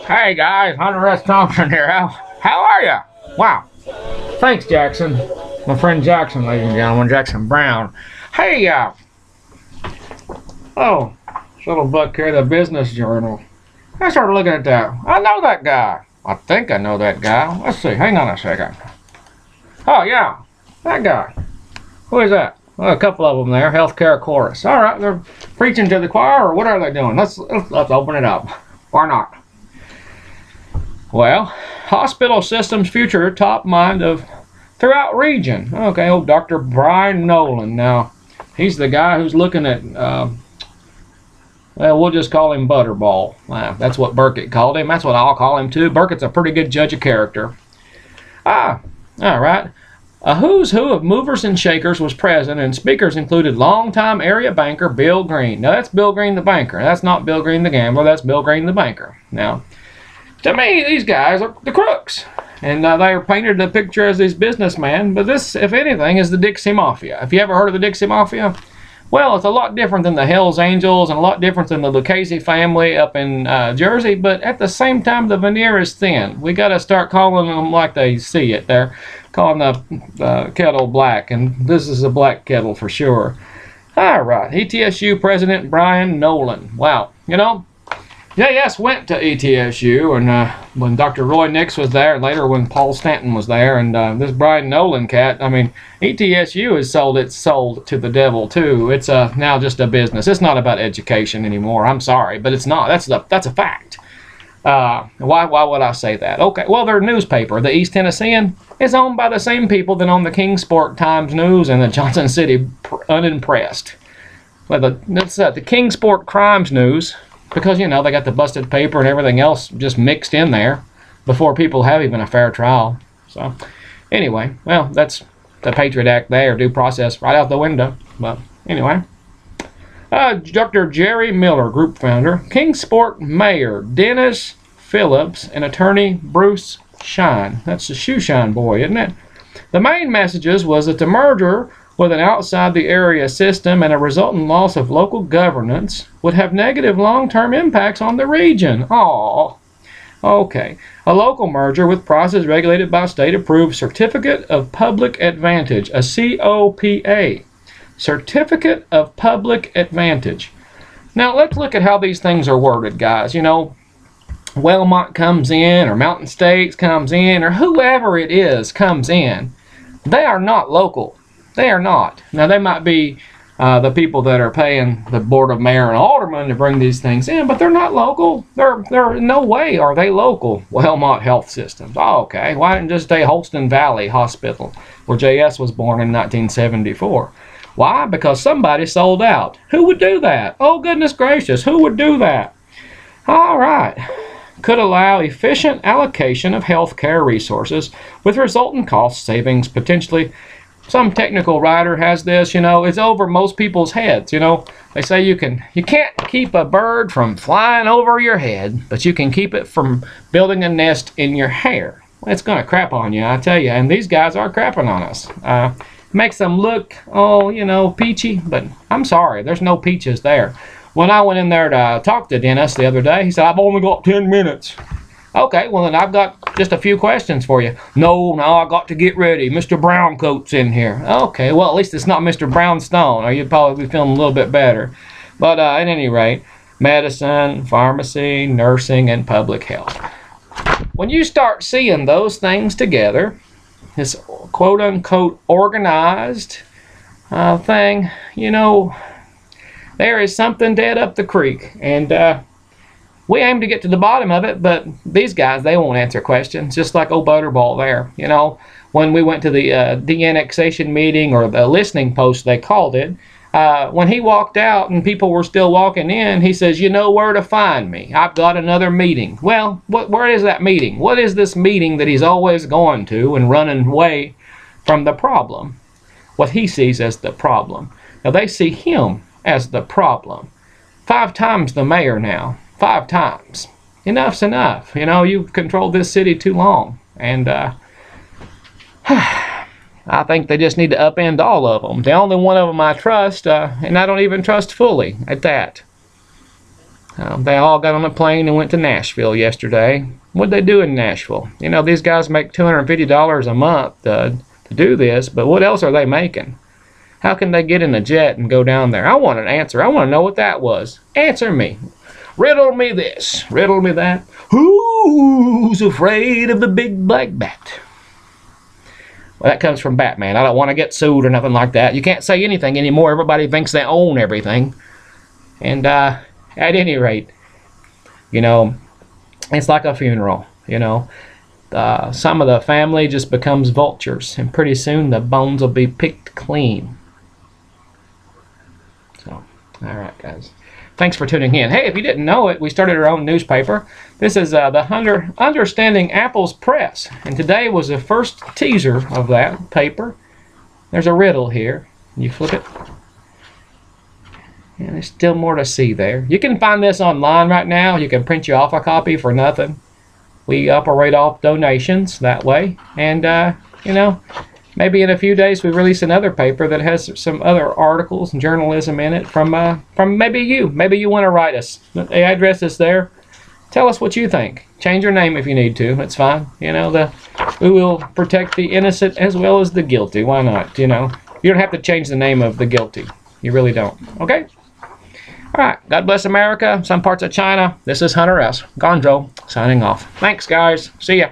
Hey guys, Hunter S. Thompson here. How are ya? Wow. Thanks, Jackson. My friend Jackson, ladies and gentlemen, Jackson Brown. Hey, oh, this little book here, the Business Journal. I started looking at that. I know that guy. I think I know that guy. Let's see. Hang on a second. Oh, yeah. That guy. Who is that? Well, a couple of them there. Healthcare chorus. All right. They're preaching to the choir, or what are they doing? Let's open it up. Why not? Well, hospital systems future top mind of throughout region. Okay, old Dr. Brian Nolan. Now, he's the guy who's looking at, well, we'll just call him Butterball. That's what Burkett called him. That's what I'll call him too. Burkett's a pretty good judge of character. All right. A who's who of movers and shakers was present, and speakers included longtime area banker Bill Green. Now, that's Bill Green the banker. That's not Bill Green the gambler. That's Bill Green the banker. Now, to me, these guys are the crooks. And they are painted the picture as these businessmen. But this, if anything, is the Dixie Mafia. Have you ever heard of the Dixie Mafia? Well, it's a lot different than the Hells Angels and a lot different than the Lucchese family up in Jersey. But at the same time, the veneer is thin. We got to start calling them like they see it. They're calling the kettle black. And this is a black kettle for sure. All right. ETSU President Brian Nolan. Wow. You know, JS went to ETSU, and when Dr. Roy Nix was there, and later when Paul Stanton was there, and this Brian Nolan cat, I mean, ETSU has sold its soul to the devil too. It's now just a business. It's not about education anymore. I'm sorry, but it's not. That's a fact. Why would I say that? Okay, well, their newspaper, the East Tennessean, is owned by the same people that own the Kingsport Times News and the Johnson City Unimpressed. Well, the Kingsport Crimes News. Because, you know, they got the busted paper and everything else just mixed in there before people have even a fair trial. So, anyway, well, that's the Patriot Act there, due process right out the window. But, anyway. Dr. Jerry Miller, group founder, Kingsport Mayor Dennis Phillips, and attorney Bruce Shine. That's the shoe shine boy, isn't it? The main messages was that the merger with an outside-the-area system and a resultant loss of local governance would have negative long-term impacts on the region. Aww. Okay. A local merger with process regulated by state-approved Certificate of Public Advantage, a COPA. Certificate of Public Advantage. Now, let's look at how these things are worded, guys. You know, Wellmont comes in, or Mountain States comes in, or whoever it is comes in. They are not local. They are not. Now, they might be the people that are paying the Board of Mayor and Aldermen to bring these things in, but they're not local. They're in no way are they local. Wellmont Health Systems. Oh, okay. Why didn't just say Holston Valley Hospital, where JS was born in 1974? Why? Because somebody sold out. Who would do that? Oh, goodness gracious. Who would do that? All right. Could allow efficient allocation of health care resources with resultant cost savings potentially. Some technical writer has this, you know, it's over most people's heads, you know. They say you can't keep a bird from flying over your head, but you can keep it from building a nest in your hair. Well, it's going to crap on you, I tell you, and these guys are crapping on us. Makes them look, oh, you know, peachy, but I'm sorry, there's no peaches there. When I went in there to talk to Dennis the other day, he said, I've only got 10 minutes. Okay, well then I've got just a few questions for you. No, I got to get ready. Mr. Browncoat's in here. Okay, well at least it's not Mr. Brownstone, or you'd probably be feeling a little bit better. But at any rate, medicine, pharmacy, nursing, and public health. When you start seeing those things together, this quote-unquote organized thing, you know, there is something dead up the creek. And we aim to get to the bottom of it, but these guys, they won't answer questions, just like old Butterball there. You know, when we went to the de-annexation meeting, or the listening post they called it, when he walked out and people were still walking in, he says, you know where to find me. I've got another meeting. Well, where is that meeting? What is this meeting that he's always going to and running away from the problem? What he sees as the problem. Now, they see him as the problem. 5 times the mayor now. 5 times. Enough's enough. You know, you've controlled this city too long. And I think they just need to upend all of them. The only one of them I trust, and I don't even trust fully at that. They all got on a plane and went to Nashville yesterday. What'd they do in Nashville? You know, these guys make $250 a month to do this, but what else are they making? How can they get in a jet and go down there? I want an answer. I want to know what that was. Answer me. Riddle me this. Riddle me that. Who's afraid of the big black bat? Well, that comes from Batman. I don't want to get sued or nothing like that. You can't say anything anymore. Everybody thinks they own everything. And at any rate, you know, it's like a funeral, you know. Some of the family just becomes vultures, and pretty soon the bones will be picked clean. So, all right, guys. Thanks for tuning in. Hey, if you didn't know it, we started our own newspaper. This is the Understanding Apples Press, and today was the first teaser of that paper. There's a riddle here. You flip it, and there's still more to see there. You can find this online right now. You can print you off a copy for nothing. We operate off donations that way, and you know, maybe in a few days we release another paper that has some other articles and journalism in it from maybe you. Maybe you want to write us. The address is there. Tell us what you think. Change your name if you need to. It's fine. You know, we will protect the innocent as well as the guilty. Why not? You know, you don't have to change the name of the guilty. You really don't. Okay? All right. God bless America. Some parts of China. This is Hunter S. Gonzo signing off. Thanks, guys. See ya.